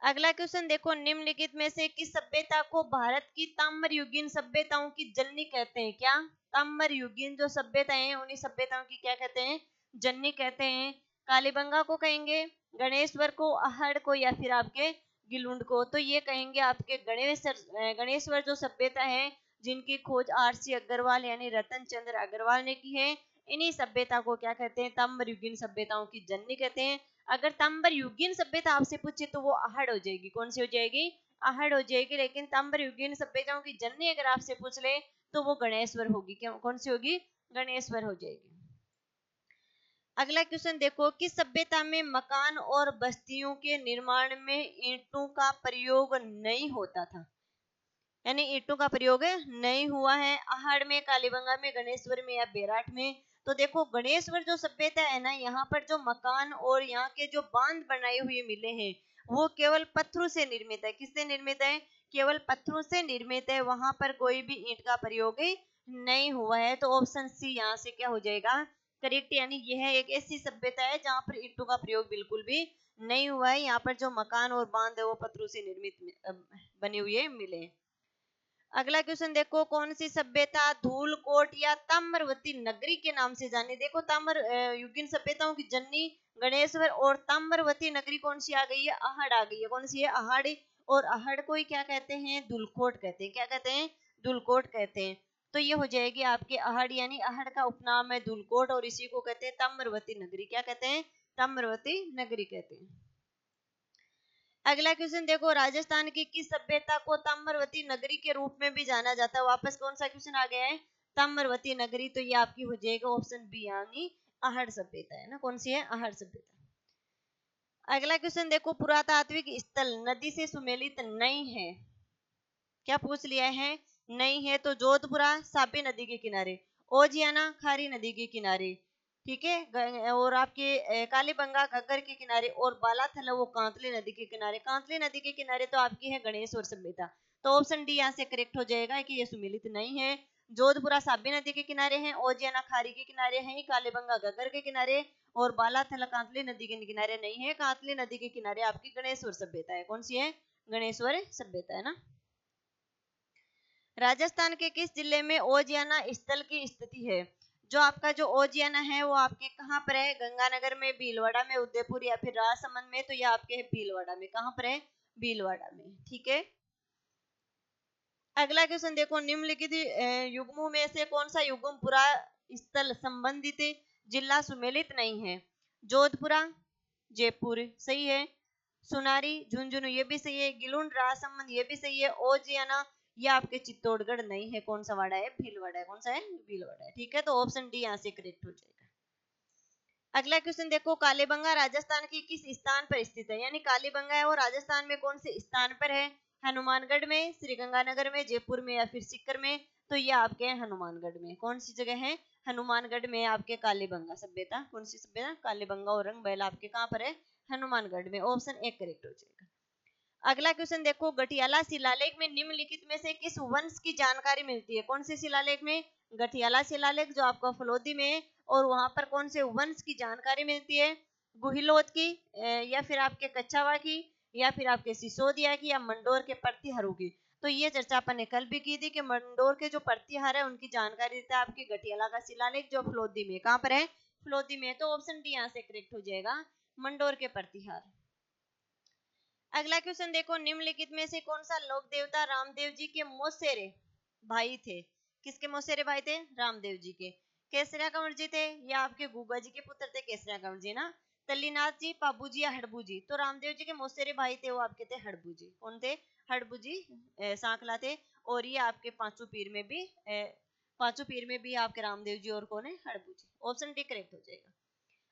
अगला क्वेश्चन देखो, निम्नलिखित में से किस सभ्यता को भारत की ताम्र युगीन सभ्यताओं की जननी कहते हैं। क्या, ताम्र युगीन जो सभ्यताएं हैं उन्हीं सभ्यताओं की क्या कहते हैं, जननी कहते हैं। कालीबंगा को कहेंगे, गणेश्वर को, अहड़ को या फिर आपके गिलुंड को। तो ये कहेंगे आपके गणेश्वर जो सभ्यता है जिनकी खोज आरसी अग्रवाल यानी रतन चंद्र अग्रवाल ने की है, इन्हीं सभ्यता को क्या कहते हैं, ताम्र युगीन सभ्यताओं की जननी कहते हैं। अगर ताम्र युगीन सभ्यता आपसे पूछे तो वो अहड़ हो जाएगी। कौन सी हो जाएगी, अहड़ हो जाएगी। लेकिन ताम्र युगीन सभ्यताओं की जननी अगर आपसे पूछ ले तो वो गणेश्वर होगी। क्यों, कौन सी होगी, गणेश्वर हो जाएगी। अगला क्वेश्चन देखो, किस सभ्यता में मकान और बस्तियों के निर्माण में ईंटों का प्रयोग नहीं होता था, यानी ईंटों का प्रयोग नहीं हुआ है। अहाड़ में, कालीबंगा में, गणेश्वर में या बेराट में। तो देखो, गणेश्वर जो सभ्यता है ना, यहाँ पर जो मकान और यहाँ के जो बांध बनाए हुए मिले हैं वो केवल पत्थरों से निर्मित है। किससे निर्मित है, केवल पत्थरों से निर्मित है। वहां पर कोई भी ईंट का प्रयोग नहीं हुआ है। तो ऑप्शन सी यहाँ से क्या हो जाएगा, करेक्ट। यानी यह एक ऐसी सभ्यता है जहाँ पर ईंटों का प्रयोग बिल्कुल भी नहीं हुआ है। यहाँ पर जो मकान और बांध है वो पत्थरों से निर्मित बने हुए मिले। अगला क्वेश्चन देखो, कौन सी सभ्यता धूलकोट या ताम्रवती नगरी के नाम से जानी। देखो, ताम्र युगीन सभ्यताओं की जननी गणेश्वर, और ताम्रवती नगरी कौन सी आ गई है, अहड़ आ गई है। कौन सी है, अहड़। और अहड़ को ही क्या कहते हैं, धूलकोट कहते हैं। क्या कहते हैं, धूलकोट कहते हैं। तो ये हो जाएगी आपके अहड़, यानी अहड़ का उपनाम है धूलकोट, और इसी को कहते हैं ताम्रवती नगरी। क्या कहते हैं, ताम्रवती नगरी कहते हैं। अगला क्वेश्चन देखो, राजस्थान की किस सभ्यता को ताम्रवती नगरी के रूप में भी जाना जाता है। वापस कौन सा क्वेश्चन आ गया है, ताम्रवती नगरी। तो ये आपकी हो जाएगा ऑप्शन बी, यानी अहड़ सभ्यता है ना। कौन सी है, अहड़ सभ्यता। अगला क्वेश्चन देखो, पुरातात्विक स्थल नदी से सुमेलित नहीं है। क्या पूछ लिया है, नहीं है। तो जोधपुरा सापी नदी के किनारे, ओजियाना खारी नदी के किनारे, ठीक है, और आपके कालीबंगा घग्गर के किनारे, और बालाथल वो कांतली नदी के किनारे। कांतली नदी के किनारे तो आपकी है गणेश्वर सभ्यता। तो ऑप्शन डी यहाँ से करेक्ट हो जाएगा कि ये सुमेलित नहीं है। जोधपुरा साबी नदी के किनारे हैं, ओजियाना खारी के किनारे हैं, कालीबंगा घग्गर के किनारे, और बालाथल कांतली नदी के किनारे नहीं है। कांतली नदी के किनारे आपकी गणेश्वर सभ्यता है। कौन सी है, गणेश्वर सभ्यता है ना। राजस्थान के किस जिले में ओजियाना स्थल की स्थिति है। जो आपका जो ओजियाना है वो आपके कहाँ पर है, गंगानगर में, भीलवाड़ा में, उदयपुर या फिर राजसमंद में। तो ये आपके है भीलवाड़ा में। कहाँ पर है, भीलवाड़ा में। ठीक है, अगला क्वेश्चन देखो, निम्नलिखित युग्मों में से कौन सा युग्म पुरा स्थल संबंधित जिला सुमेलित नहीं है। जोधपुरा, जयपुर सही है। सुनारी, झुंझुनू ये भी सही है, गिलुंड राजसमंद ये भी सही है, ओजियाना ये आपके चित्तौड़गढ़ नहीं है, कौन सा वाड़ा है, भीलवाड़ा है, कौन सा है, भीलवाड़ा है, ठीक है, तो ऑप्शन डी यहाँ से करेक्ट हो जाएगा। अगला क्वेश्चन देखो, कालीबंगा राजस्थान की किस स्थान पर स्थित है, यानी कालीबंगा है वो राजस्थान में कौन से स्थान पर है, हनुमानगढ़ में, श्रीगंगानगर में, जयपुर में या फिर सीकर में, तो ये आपके हनुमानगढ़ में, कौन सी जगह है, हनुमानगढ़ में आपके कालीबंगा सभ्यता, कौन सी सभ्यता, कालीबंगा और रंगबैल आपके कहाँ पर है, हनुमानगढ़ में, ऑप्शन ए करेक्ट हो जाएगा। अगला क्वेश्चन देखो, गठियाला शिलालेख में निम्नलिखित में से किस वंश की जानकारी मिलती है, कौन से शिलालेख में, गठियाला शिलालेख जो आपका फलोदी में है, और वहां पर कौन से वंश की जानकारी मिलती है, गुहिलोत की, या फिर आपके कच्छावा की, या फिर आपके सिसोदिया की, या मंडोर के प्रतिहारों की, तो ये चर्चा अपन ने कल भी की थी कि मंडोर के जो प्रतिहार है उनकी जानकारी देता है आपके गठियाला का शिलालेख जो फलोदी में, कहाँ पर है, फलोदी में, तो ऑप्शन डी यहाँ से करेक्ट हो जाएगा, मंडोर के प्रतिहार। अगला क्वेश्चन देखो, निम्नलिखित में से कौन सा लोक देवता रामदेव जी के मौसेरे भाई थे, किसके मौसेरे भाई थे, रामदेव जी के, केसरिया कंवर जी थे या आपके गुगा जी के पुत्र थे केसरिया कंवर जी ना, तल्लीनाथ जी, पाबू जी या हड़बू जी, तो रामदेव जी के मौसेरे भाई थे वो आपके थे हड़बू जी, कौन थे, हड़बू जी सांकला थे, और ये आपके पांचों पीर में भी पांचों पीर में भी आपके रामदेव जी और कौन है, हड़बू जी, ऑप्शन डी करेक्ट हो जाएगा।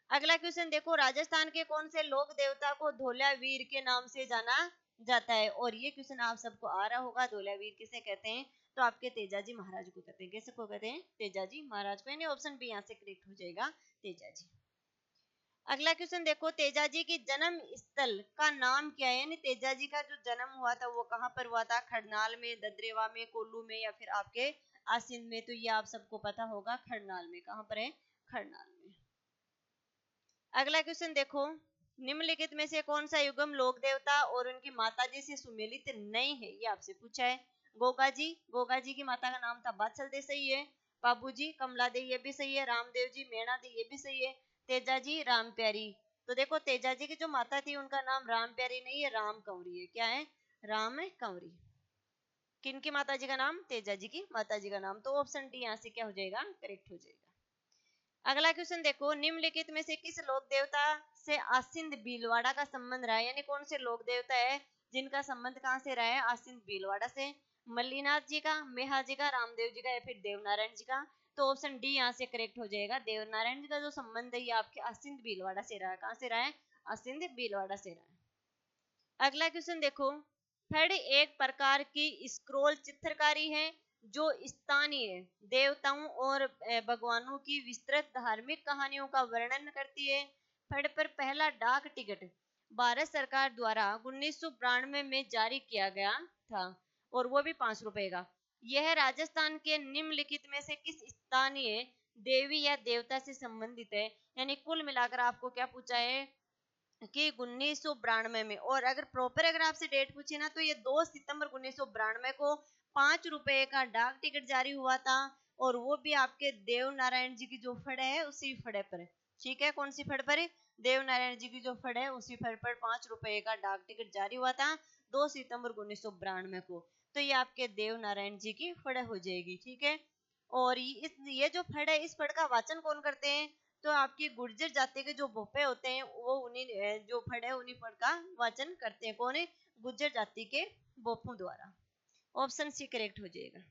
अगला क्वेश्चन देखो, राजस्थान के कौन से लोक देवता को धोलिया वीर के नाम से जाना जाता है, और ये क्वेश्चन आप सबको आ रहा होगा, धोलिया वीर किसे कहते हैं, तो आपके तेजाजी महाराज को कहते हैं, कैसे को कहते हैं, तेजाजी महाराज को, यानी ऑप्शन बी यहाँ से करेक्ट हो जाएगा, तेजाजी। अगला क्वेश्चन देखो, तेजाजी की जन्म स्थल का नाम क्या है, यानी तेजाजी का जो जन्म हुआ था वो कहाँ पर हुआ था, खड़नाल में, ददरेवा में, कोल्लू में या फिर आपके आसिंद में, तो ये आप सबको पता होगा खड़नाल में, कहाँ पर है, खड़नाल में। अगला क्वेश्चन देखो, निम्नलिखित में से कौन सा युगम लोक देवता और उनकी माता जी से सुमेलित नहीं है, ये आपसे पूछा है, गोगा जी की माता का नाम था बादशाह दे, सही है, बाबू जी कमला दे ये भी सही है, रामदेव जी मेणा दे ये भी सही है, तेजा जी राम प्यारी, तो देखो तेजा जी की जो माता थी उनका नाम राम प्यारी नहीं है, राम कंवरी है, क्या है, राम कंवरी, किनकी माता जी का नाम, तेजा जी की माता जी का नाम, तो ऑप्शन डी यहाँ से क्या हो जाएगा, करेक्ट हो जाएगा। अगला क्वेश्चन देखो, निम्नलिखित में से किस लोक देवता से आसिंद भीलवाड़ा का संबंध रहा है, यानी कौन से लोक देवता है जिनका संबंध कहाँ से रहा है, आसिंद भीलवाड़ा से, मल्लीनाथ जी का, मेहा जी का, रामदेव जी का या फिर देवनारायण जी का, तो ऑप्शन डी यहाँ से करेक्ट हो जाएगा, देवनारायण जी का जो संबंध है ये आपके आसिंद भीलवाड़ा से रहा है, कहाँ से रहा है, आसिंद भीलवाड़ा से रहा है। अगला क्वेश्चन देखो, थर्ड एक प्रकार की स्क्रोल चित्रकारी है जो स्थानीय देवताओं और भगवानों की विस्तृत धार्मिक कहानियों का वर्णन करती है। थर्ड पर पहला डाक टिकट भारत सरकार द्वारा 1992 में जारी किया गया था और वो भी 5 रुपए का। यह राजस्थान के निम्नलिखित में से किस स्थानीय देवी या देवता से संबंधित है, यानी कुल मिलाकर आपको क्या पूछा है कि 1992 में, और अगर प्रॉपर अगर आपसे डेट पूछे ना तो ये 2 सितंबर 1992 को 5 रुपए का डाक टिकट जारी हुआ था, और वो भी आपके देव नारायण जी की जो फड़ है उसी फड़े पर, ठीक है, कौन सी फड़ पर, देव नारायण जी की जो फड़ है उसी फड़ पर 5 रुपए का डाक टिकट जारी हुआ था 2 सितंबर 1992 को, तो ये आपके देव नारायण जी की फड़ हो जाएगी, ठीक है। और ये जो फड़ है इस फड़ का वाचन कौन करते हैं, तो आपकी गुर्जर जाति के जो भोपे होते हैं वो उन्हीं जो फड़ है उन्हीं फड़ का वाचन करते हैं, कौन है, गुर्जर जाति के भोपों द्वारा, ऑप्शन सी करेक्ट हो जाएगा।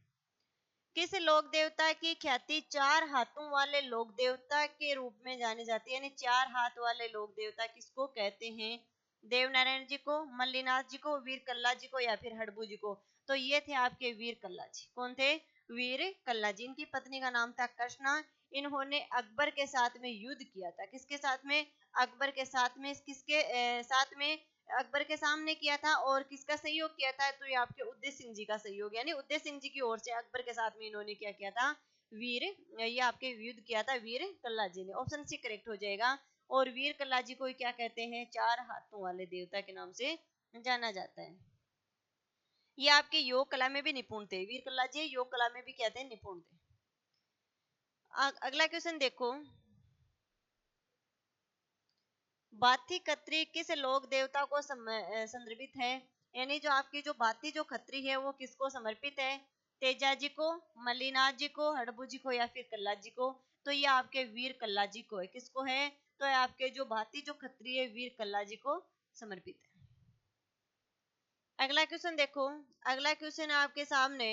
किस लोक देवता की ख्याति 4 हाथों वाले लोक देवता के रूप में जानी जाती है, यानी 4 हाथ वाले लोक देवता किसको कहते हैं, देवनारायण जी को, मल्लीनाथ जी को, वीर कल्ला जी को या फिर हड़बू जी को, तो ये थे आपके वीर कल्ला जी, कौन थे, वीर कल्ला जी, इनकी पत्नी का नाम था कृष्णा, इन्होंने अकबर के साथ में युद्ध किया था, किसके साथ में, अकबर के साथ में, किसके साथ में, अकबर के सामने किया था, और किसका सहयोग किया था, तो ये आपके उदय सिंह जी का सहयोग, यानी उदय सिंह जी की ओर से अकबर के साथ में इन्होंने क्या किया था, वीर ये आपके युद्ध किया था वीर कल्ला जी ने, ऑप्शन सी करेक्ट हो जाएगा। और वीर कल्ला जी को क्या कहते हैं, 4 हाथों वाले देवता के नाम से जाना जाता है। ये आपके योग कला में भी निपुण थे, वीर कल्ला जी योग कला में भी क्या थे, निपुण थे। अगला क्वेश्चन देखो, बाथी खत्री किस लोक देवता को संदर्भित है, यानी जो आपकी जो बाथी जो खत्री है वो किसको समर्पित है, तेजा जी को, मल्लीनाथ जी को, हड़बू जी को या फिर कल्ला जी को, तो ये आपके वीर कल्ला जी को है, किसको है, तो ये आपके जो भाती जो खत्री है वीर कल्ला जी को समर्पित है। अगला क्वेश्चन देखो, अगला क्वेश्चन आपके सामने,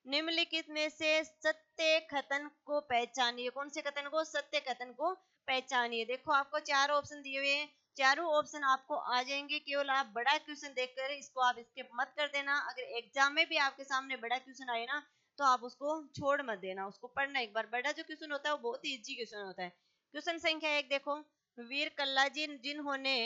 निम्नलिखित में से सत्य कथन को पहचानिए। कौन से कथन को? सत्य कथन को पहचानिए। देखो आपको चार ऑप्शन दिए हुए हैं, चारों ऑप्शन आपको आ जाएंगे, केवल आप बड़ा क्वेश्चन देखकर इसको आप स्किप मत कर देना। अगर एग्जाम में भी आपके सामने बड़ा क्वेश्चन आए ना, तो आप उसको छोड़ मत देना, उसको पढ़ना एक बार। बड़ा जो क्वेश्चन होता है वो बहुत इजी क्वेश्चन होता है। क्वेश्चन संख्या 1 देखो, वीर कल्लाजी जिन्होंने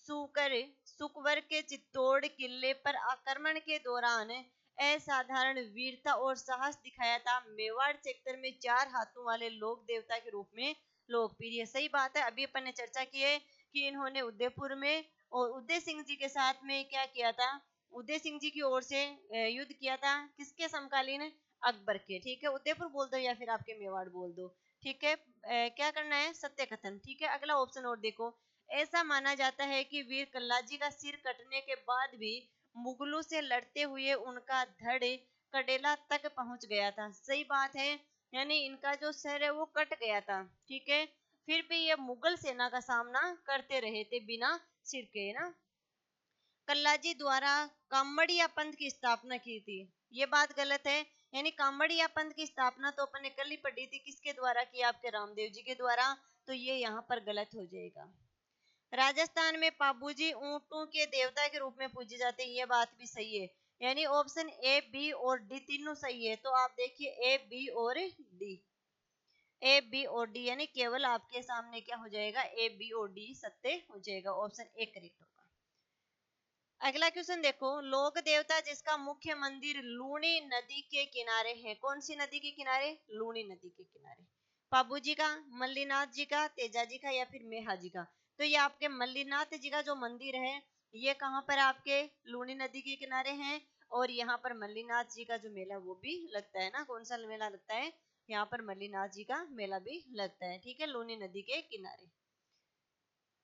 सुकर सुकवर के चित्तौड़ किले पर आक्रमण के दौरान असाधारण वीरता और साहस दिखाया था, मेवाड़ सेक्टर में 4 हाथों वाले लोक देवता के रूप में लोकप्रिय। सही बात है, अभी अपन ने चर्चा की है कि इन्होंने उदयपुर में और उदय सिंह जी के साथ में क्या किया था, उदय सिंह जी की ओर से युद्ध किया था, किसके समकालीन? अकबर के। ठीक है, उदयपुर बोल दो या फिर आपके मेवाड़ बोल दो। ठीक है, क्या करना है? सत्य कथन। ठीक है, अगला ऑप्शन और देखो, ऐसा माना जाता है कि वीर कल्लाजी का सिर कटने के बाद भी मुगलों से लड़ते हुए उनका धड़ कडेला तक पहुंच गया था। सही बात है, यानी इनका जो सर है वो कट गया था। ठीक है, फिर भी ये मुगल सेना का सामना करते रहे थे बिना सिर के ना। कल्लाजी द्वारा कामड़िया पंथ की स्थापना की थी, ये बात गलत है। यानी कामड़िया पंथ की स्थापना तो अपन ने कल ही पढ़ी थी, किसके द्वारा की? आपके रामदेव जी के द्वारा, तो ये यहाँ पर गलत हो जाएगा। राजस्थान में पाबूजी ऊंटों के देवता के रूप में पूजे जाते हैं, ये बात भी सही है। यानी ऑप्शन ए, बी और डी तीनों सही है। तो आप देखिए ए, बी और डी, ए, बी और डी, यानी केवल आपके सामने क्या हो जाएगा? ए, बी और डी सत्य हो जाएगा, ऑप्शन ए करेक्ट होगा। अगला क्वेश्चन देखो, लोक देवता जिसका मुख्य मंदिर लूणी नदी के किनारे है, कौन सी नदी के किनारे? लूणी नदी के किनारे। पाबू जी का, मल्लीनाथ जी का, तेजा जी का या फिर मेहा जी का? तो ये आपके मल्लीनाथ जी का जो मंदिर है ये कहाँ पर? आपके लूणी नदी के किनारे हैं। और यहाँ पर मल्लीनाथ जी का जो मेला वो भी लगता है ना। कौन सा मेला लगता है? यहाँ पर मल्लीनाथ जी का मेला भी लगता है। ठीक है, लूणी नदी के किनारे।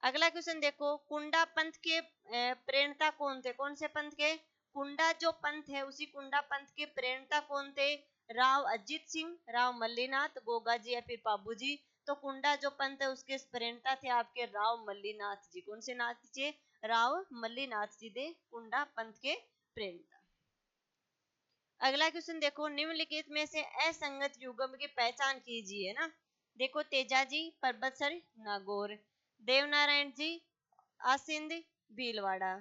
अगला क्वेश्चन देखो, कुंडा पंथ के प्रेरणता कौन थे? कौन से पंथ के? कुंडा जो पंथ है उसी कुंडा पंथ के प्रेरणता कौन थे? राव अजित सिंह, राव मल्लीनाथ, गोगा जी या फिर पाबू जी? तो कुंडा जो पंथ है उसके प्रेरणता थे आपके राव मल्लीनाथ जी। कौन से नाथ जी? राव मल्लीनाथ जी थे कुंडा पंथ के प्रेरणता। अगला क्वेश्चन देखो, निम्नलिखित में से असंगत युग्म की पहचान कीजिए ना। देखो, तेजा जी परबतसर नागौर, देवनारायण जी आसिंद भीलवाड़ा,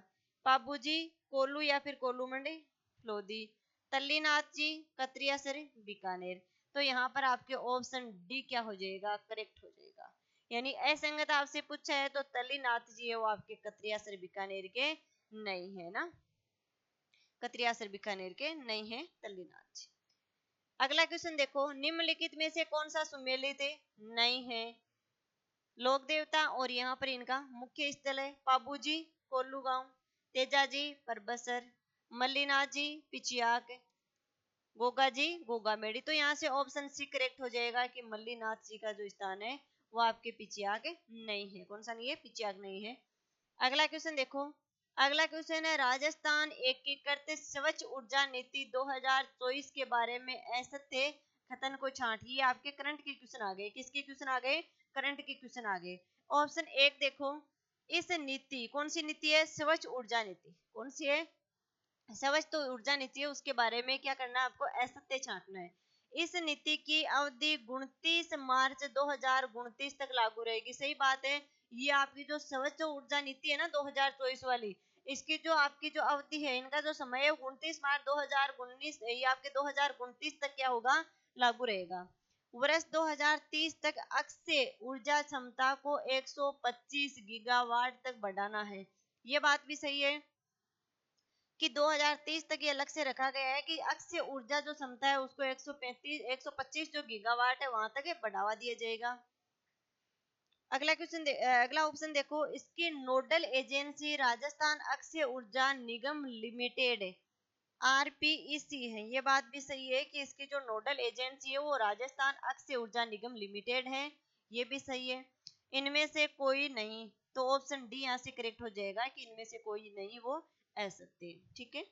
पाबू जी कोल्लू या फिर कोल्लू मंडी लोधी, तल्लीनाथ जी कतरियासर बीकानेर। तो यहाँ पर आपके ऑप्शन डी क्या हो जाएगा? करेक्ट हो जाएगा। यानी असंगत आपसे पूछा है तो तल्लीनाथ जी है वो आपके कतरियासर बीकानेर के नहीं है ना, कतरियासर बीकानेर के नहीं है तल्लीनाथ जी। अगला क्वेश्चन देखो, निम्नलिखित में से कौन सा सुमेलित नहीं है? लोक देवता और यहाँ पर इनका मुख्य स्थल है, पाबू जी कोल्लू गांव, तेजा जी परबसर, मल्लीनाथ जी पिचियाक, गोगा जी गोगामेड़ी। तो यहाँ से ऑप्शन सी करेक्ट हो जाएगा कि मल्लीनाथ जी का जो स्थान है वो आपके पिचियाक नहीं है। कौन सा नहीं है? पिचियाक नहीं है। अगला क्वेश्चन देखो, अगला क्वेश्चन है, राजस्थान एकीकृत स्वच्छ ऊर्जा नीति 2024 के बारे में असत्य कथन को छांटिए। ये आपके करंट के क्वेश्चन आ गए। किसके क्वेश्चन आ गए? करंट के क्वेश्चन आ गए। ऑप्शन एक देखो, इस नीति, कौन सी नीति है? स्वच्छ ऊर्जा नीति। कौन सी है? स्वच्छ तो ऊर्जा नीति है, उसके बारे में क्या करना है आपको? असत्य छांटना है। इस नीति की अवधि 29 मार्च 2029 तक लागू रहेगी। सही बात है, ये आपकी जो स्वच्छ ऊर्जा नीति है ना 2024 वाली, इसकी जो आपकी जो अवधि है, इनका जो समय है 29 मार्च 2019, ये आपके 2029 तक क्या होगा? लागू रहेगा। वर्ष 2030 तक अक्षय ऊर्जा क्षमता को 125 गीगावाट तक बढ़ाना है। ये बात भी सही है कि 2030 तक ये लक्ष्य रखा गया है कि अक्षय ऊर्जा जो क्षमता है उसको 125 जो गीगावाट है वहां तक बढ़ावा दिया जाएगा। अगला क्वेश्चन अगला ऑप्शन देखो, इसकी नोडल एजेंसी राजस्थान अक्षय ऊर्जा निगम लिमिटेड आरपीईसी है। ये बात भी सही है कि इसकी जो नोडल एजेंसी है वो राजस्थान अक्षय ऊर्जा निगम लिमिटेड है। ये भी सही है। इनमें से कोई नहीं, तो ऑप्शन डी यहाँ से करेक्ट हो जाएगा कि इनमें से कोई नहीं वो असत्य। ठीक है,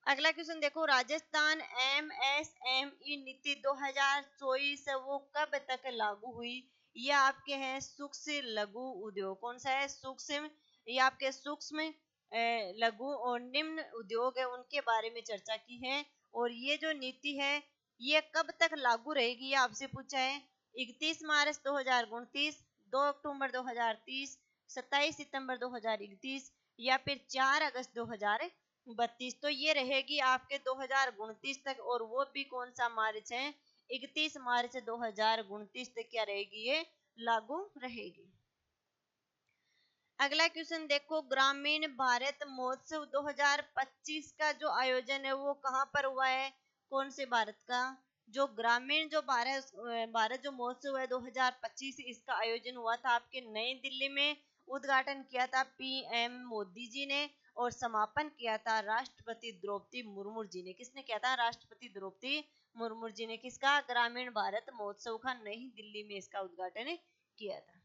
अगला क्वेश्चन देखो, राजस्थान एमएसएमई नीति 2024 वो कब तक लागू हुई? ये आपके हैं सूक्ष्म लघु उद्योग। कौन सा है? सूक्ष्म, ये आपके सूक्ष्म लघु और निम्न उद्योग है उनके बारे में चर्चा की है। और ये जो नीति है ये कब तक लागू रहेगी, ये आपसे पूछा है। 31 मार्च 2029, 2 अक्टूबर 2030, 27 सितंबर 2031 या फिर 4 अगस्त 2032। तो ये रहेगी आपके 2029 तक, और वो भी कौन सा मार्च है, 31 मार्च 2029 तक क्या रहेगी, ये लागू रहेगी। अगला क्वेश्चन देखो, ग्रामीण भारत महोत्सव 2025 का जो आयोजन है वो कहाँ पर हुआ है, कौन से भारत का, जो ग्रामीण जो भारत जो महोत्सव है 2025, इसका आयोजन हुआ था आपके नई दिल्ली में। उद्घाटन किया था पीएम मोदी जी ने और समापन किया था राष्ट्रपति द्रौपदी मुर्मू जी ने। किसने किया था, राष्ट्रपति द्रौपदी मुर्मू जी ने। किसका, ग्रामीण भारत महोत्सव का नई दिल्ली में इसका उद्घाटन किया था।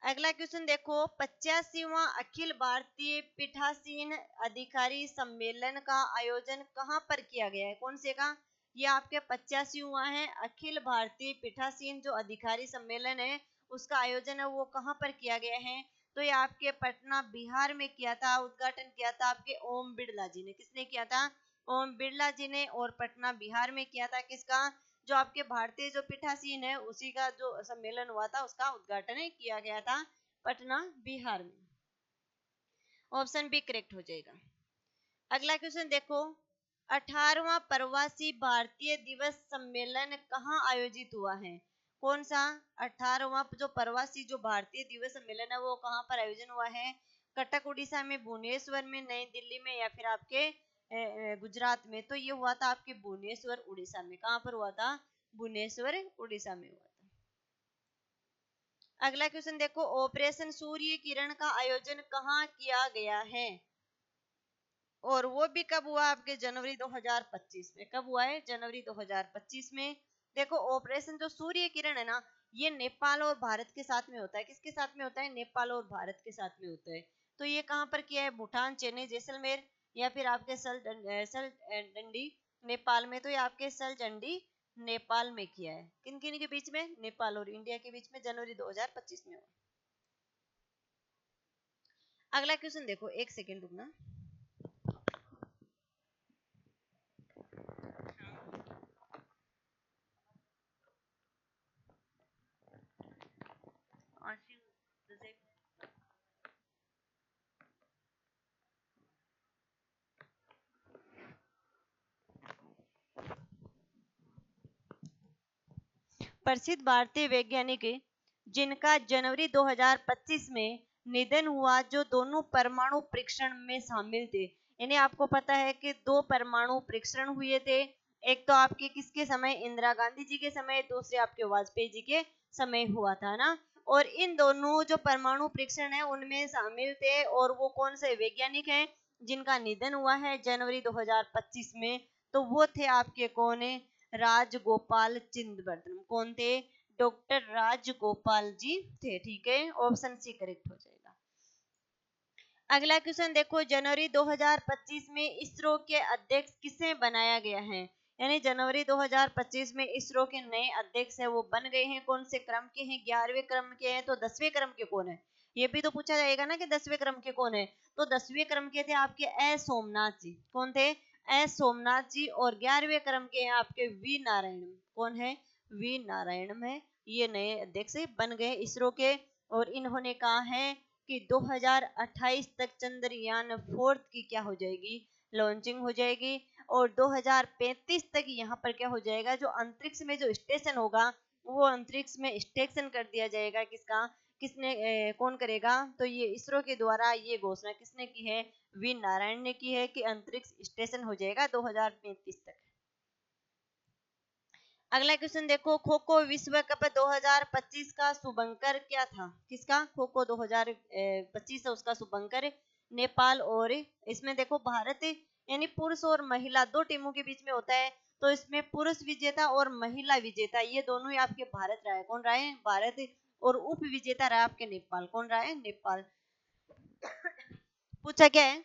अगला क्वेश्चन देखो, 85वां अखिल भारतीय पीठासीन अधिकारी सम्मेलन का आयोजन कहाँ पर किया गया है, कौन से का, ये आपके 85वां है अखिल भारतीय पीठासीन जो अधिकारी सम्मेलन है उसका आयोजन है वो कहाँ पर किया गया है, तो ये आपके पटना बिहार में किया था। उद्घाटन किया था आपके ओम बिरला जी ने। किसने किया था, ओम बिरला जी ने, और पटना बिहार में किया था। किसका, जो आपके भारतीय जो पीठासीन है उसी का जो सम्मेलन हुआ था उसका उद्घाटन किया गया था पटना बिहार में। ऑप्शन बी करेक्ट हो जाएगा। अगला क्वेश्चन देखो, 18वां प्रवासी भारतीय दिवस सम्मेलन कहाँ आयोजित हुआ है, कौन सा, 18वां जो प्रवासी जो भारतीय दिवस सम्मेलन है वो कहाँ पर आयोजन हुआ है, कटक उड़ीसा में, भुवनेश्वर में, नई दिल्ली में या फिर आपके गुजरात में। तो ये हुआ था आपके भुवनेश्वर उड़ीसा में। कहाँ पर हुआ था, भुवनेश्वर उड़ीसा में हुआ था। अगला क्वेश्चन देखो, ऑपरेशन सूर्य किरण का आयोजन कहाँ किया गया है, और वो भी कब हुआ, आपके जनवरी 2025 में। कब हुआ है, जनवरी 2025 में। देखो ऑपरेशन जो सूर्य किरण है ना, ये नेपाल और भारत के साथ में होता है। किसके साथ में होता है, नेपाल और भारत के साथ में होता है। तो ये कहाँ पर किया है, भूटान, चेन्नई, जैसलमेर या फिर आपके सलडंडी नेपाल में। तो ये आपके सलजंडी नेपाल में किया है। किन किन के बीच में, नेपाल और इंडिया के बीच में, जनवरी 2025 में हुआ। अगला क्वेश्चन देखो, एक सेकेंड रुकना। प्रसिद्ध भारतीय वैज्ञानिक जिनका जनवरी 2025 में निधन हुआ, जो दोनों परमाणु परीक्षण में शामिल थे। इन्हें आपको पता है कि 2 परमाणु परीक्षण हुए थे। एक तो आपके किसके समय, इंदिरा गांधी जी के समय, दूसरे आपके वाजपेयी जी के समय हुआ था ना। और इन दोनों जो परमाणु परीक्षण है उनमें शामिल थे, और वो कौन से वैज्ञानिक हैं जिनका निधन हुआ है जनवरी 2025 में, तो वो थे आपके कौन है, राजगोपाल चिदंबरम। कौन थे, डॉक्टर राजगोपाल जी थे। ठीक है, ऑप्शन सी करेक्ट हो जाएगा। अगला क्वेश्चन देखो, जनवरी 2025 में इसरो के अध्यक्ष किसे बनाया गया है, यानी जनवरी 2025 में इसरो के नए अध्यक्ष है वो बन गए हैं। कौन से क्रम के हैं, 11वें क्रम के हैं, तो 10वें क्रम के कौन है, ये भी तो पूछा जाएगा ना कि 10वें क्रम के कौन है। तो 10वें क्रम के थे आपके एस सोमनाथ जी। कौन थे, एस सोमनाथ जी। और 11वें क्रम के हैं आपके वी नारायण। कौन है, वी नारायण है। ये नए अध्यक्ष बन गए इसरो के, और इन्होंने कहा है कि 2028 तक चंद्रयान 4 की क्या हो जाएगी, लॉन्चिंग हो जाएगी। और 2035 तक यहाँ पर क्या हो जाएगा, जो अंतरिक्ष में जो स्टेशन होगा वो अंतरिक्ष में स्टेशन कर दिया जाएगा। किसका, किसने कौन करेगा, तो ये इसरो के द्वारा ये घोषणा किसने की है, वी नारायण ने की है कि अंतरिक्ष स्टेशन हो जाएगा 2035 तक। अगला क्वेश्चन देखो, खो खो विश्व कप 2025 का शुभंकर क्या था, किसका, खो खो 2025 है उसका शुभंकर नेपाल। और इसमें देखो भारत यानी पुरुष और महिला 2 टीमों के बीच में होता है। तो इसमें पुरुष विजेता और महिला विजेता ये दोनों ही आपके भारत रहा है। कौन रहा है, भारत। और उप विजेता रहा आपके नेपाल। कौन रहा है, नेपाल। पूछा क्या है,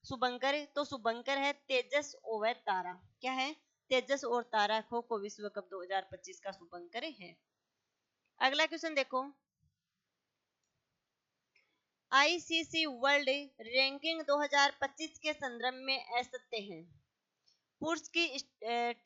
शुभंकर, तो शुभंकर है तेजस और तारा। क्या है, तेजस और तारा खो खो विश्व कप 2025 का शुभंकर है। अगला क्वेश्चन देखो, आईसीसी वर्ल्ड रैंकिंग 2025 के संदर्भ में ऐसे हैं। पुरुष की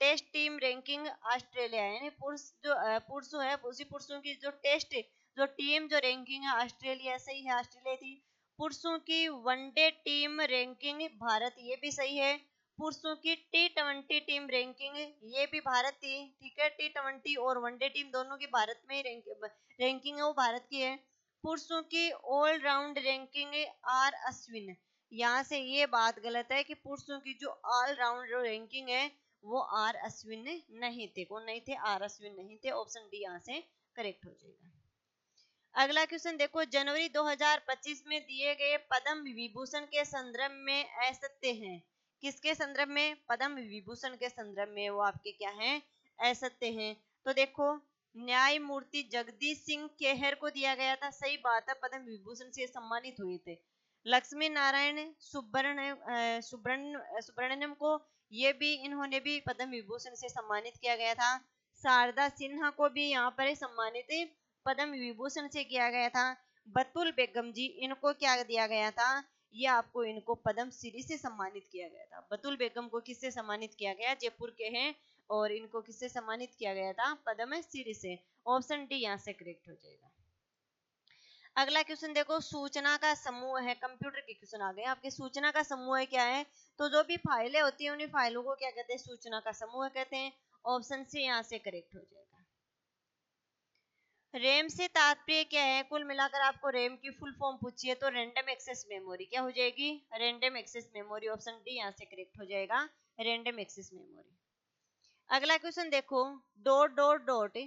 टेस्ट टीम रैंकिंग ऑस्ट्रेलिया है, यानी पुरुषों है, उसी पुरुषों की जो टेस्ट जो टीम जो रैंकिंग है ऑस्ट्रेलिया सही है, ऑस्ट्रेलिया थी। पुरुषों की वनडे टीम रैंकिंग भारत, ये भी सही है। पुरुषों की T20 टीम रैंकिंग ये भी भारत थी, ठीक है। T20 और वनडे टीम दोनों की भारत में रैंकिंग है, वो भारत की है। पुरुषों की ऑलराउंड रैंकिंग आर अश्विन, यहाँ से ये बात गलत है कि पुरुषों की जो ऑलराउंड रैंकिंग है वो आर अश्विन नहीं थे। कौन नहीं थे? आर अश्विन नहीं थे। ऑप्शन डी यहाँ से करेक्ट हो जाएगा। अगला क्वेश्चन देखो, जनवरी 2025 में दिए गए पद्म विभूषण के संदर्भ में असत्य हैं। किसके संदर्भ में? पद्म विभूषण के संदर्भ में वो आपके क्या हैं? असत्य हैं। तो देखो, न्यायमूर्ति जगदीश सिंह खेहर को दिया गया था, सही बात है, पद्म विभूषण से सम्मानित हुए थे। लक्ष्मी नारायण सुब्रमण्यम को ये भी, इन्होंने भी पद्म विभूषण से सम्मानित किया गया था। शारदा सिन्हा को भी यहाँ पर सम्मानित पद्म विभूषण से किया गया था। बतुल बेगम जी, इनको क्या दिया गया था? ये आपको इनको पद्म श्री से सम्मानित किया गया था। बतुल बेगम को किससे सम्मानित किया गया? जयपुर के हैं, और इनको किससे सम्मानित किया गया था? पद्म श्री से। ऑप्शन डी यहाँ से करेक्ट हो जाएगा। अगला क्वेश्चन देखो, सूचना का समूह है, कंप्यूटर के क्वेश्चन आ गए आपके। सूचना का समूह है क्या है? तो जो भी फाइलें होती है उन्हीं फाइलों को क्या कहते हैं? सूचना का समूह कहते हैं। ऑप्शन सी यहाँ से करेक्ट हो जाएगा। रैम से तात्पर्य क्या है? कुल मिलाकर आपको रैम की फुल फॉर्म पूछी है तो रैंडम एक्सेस मेमोरी क्या हो जाएगी? Random access memory. Option D यहाँ से करेक्ट हो जाएगा, रैंडम एक्सेस मेमोरी। अगला क्वेश्चन देखो, डॉट डॉट डॉट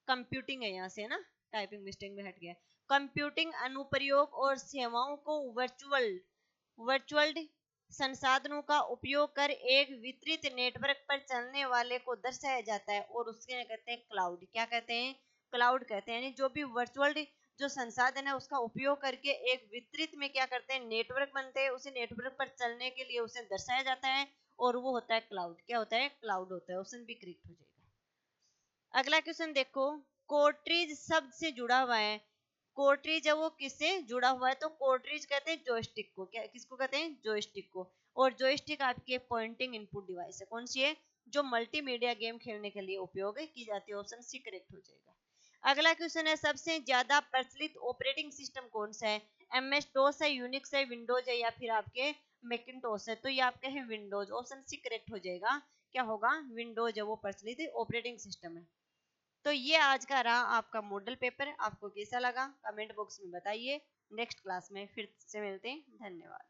कंप्यूटिंग है, यहाँ से ना टाइपिंग मिस्टेक में हट गया। कंप्यूटिंग अनुप्रयोग और सेवाओं को वर्चुअल संसाधनों का उपयोग कर एक वितरित नेटवर्क पर चलने वाले को दर्शाया जाता है, और उसके कहते हैं क्लाउड। क्या कहते हैं? क्लाउड कहते हैं। यानी जो भी वर्चुअल जो संसाधन है उसका उपयोग करके एक वितरित में क्या करते हैं? नेटवर्क बनते हैं, उसी नेटवर्क पर चलने के लिए उसे दर्शाया जाता है, और वो होता है क्लाउड। क्या होता है? क्लाउड होता है। ऑप्शन भी करेक्ट हो जाएगा। अगला क्वेश्चन देखो, कोर्ट्रिज शब्द से जुड़ा हुआ है। कोर्ट्रिज है वो किससे जुड़ा हुआ है? तो कोर्ट्रिज कहते हैं जॉयस्टिक को। क्या, किसको कहते हैं? जॉयस्टिक को। और जॉयस्टिक आपके पॉइंटिंग इनपुट डिवाइस है। कौन सी है? जो मल्टीमीडिया गेम खेलने के लिए उपयोग की जाती है। ऑप्शन सी करेक्ट हो जाएगा। अगला क्वेश्चन है, सबसे ज्यादा प्रचलित ऑपरेटिंग सिस्टम कौन सा है? MS DOS है, यूनिक्स है, विंडोज है, या फिर आपके मैकिंटोश है? तो ये आपके हैं विंडोज। ऑप्शन सी करेक्ट हो जाएगा। क्या होगा? विंडोज है वो प्रचलित ऑपरेटिंग सिस्टम है। तो ये आज का रहा आपका मॉडल पेपर। आपको कैसा लगा कमेंट बॉक्स में बताइए। नेक्स्ट क्लास में फिर से मिलते हैं। धन्यवाद।